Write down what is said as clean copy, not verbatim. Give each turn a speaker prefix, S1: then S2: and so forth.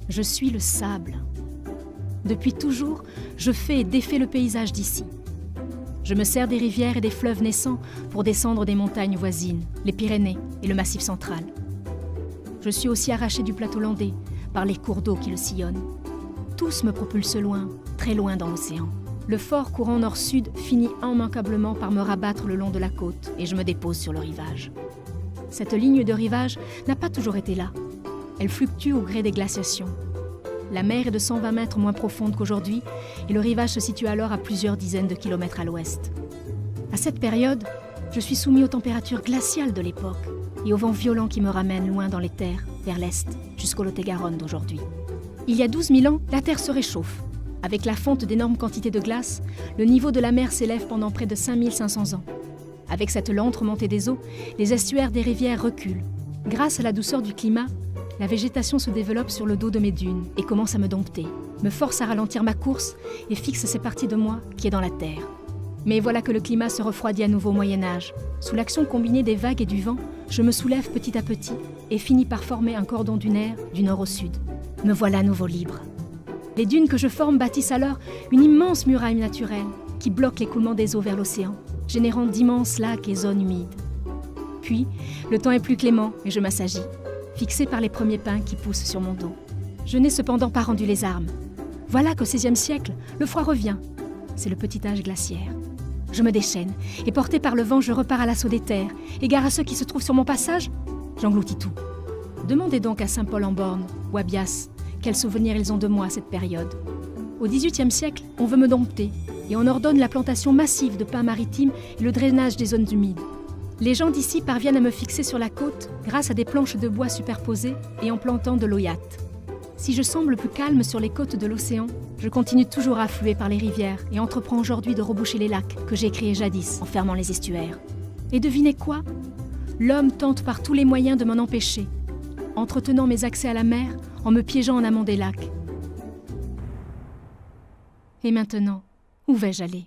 S1: Je suis le sable. Depuis toujours, je fais et défais le paysage d'ici. Je me sers des rivières et des fleuves naissants pour descendre des montagnes voisines, les Pyrénées et le Massif central. Je suis aussi arraché du plateau landais par les cours d'eau qui le sillonnent. Tous me propulsent loin, très loin dans l'océan. Le fort courant nord-sud finit immanquablement par me rabattre le long de la côte et je me dépose sur le rivage. Cette ligne de rivage n'a pas toujours été là. Elle fluctue au gré des glaciations. La mer est de 120 mètres moins profonde qu'aujourd'hui et le rivage se situe alors à plusieurs dizaines de kilomètres à l'ouest. À cette période, je suis soumis aux températures glaciales de l'époque et aux vents violents qui me ramènent loin dans les terres, vers l'est, jusqu'au Lot-et-Garonne d'aujourd'hui. Il y a 12 000 ans, la Terre se réchauffe. Avec la fonte d'énormes quantités de glace, le niveau de la mer s'élève pendant près de 5500 ans. Avec cette lente remontée des eaux, les estuaires des rivières reculent. Grâce à la douceur du climat, la végétation se développe sur le dos de mes dunes et commence à me dompter, me force à ralentir ma course et fixe ces parties de moi qui est dans la terre. Mais voilà que le climat se refroidit à nouveau au Moyen-Âge. Sous l'action combinée des vagues et du vent, je me soulève petit à petit et finis par former un cordon dunaire du nord au sud. Me voilà à nouveau libre. Les dunes que je forme bâtissent alors une immense muraille naturelle qui bloque l'écoulement des eaux vers l'océan, générant d'immenses lacs et zones humides. Puis, le temps est plus clément et je m'assagis, fixé par les premiers pins qui poussent sur mon dos. Je n'ai cependant pas rendu les armes. Voilà qu'au XVIe siècle, le froid revient. C'est le petit âge glaciaire. Je me déchaîne et porté par le vent, je repars à l'assaut des terres. Égare à ceux qui se trouvent sur mon passage, j'engloutis tout. Demandez donc à Saint-Paul-en-Born ou à Bias quels souvenirs ils ont de moi à cette période. Au XVIIIe siècle, on veut me dompter et on ordonne la plantation massive de pins maritimes et le drainage des zones humides. Les gens d'ici parviennent à me fixer sur la côte grâce à des planches de bois superposées et en plantant de l'oïate. Si je semble plus calme sur les côtes de l'océan, je continue toujours à affluer par les rivières et entreprends aujourd'hui de reboucher les lacs que j'ai créés jadis en fermant les estuaires. Et devinez quoi ? L'homme tente par tous les moyens de m'en empêcher, entretenant mes accès à la mer en me piégeant en amont des lacs. Et maintenant, où vais-je aller ?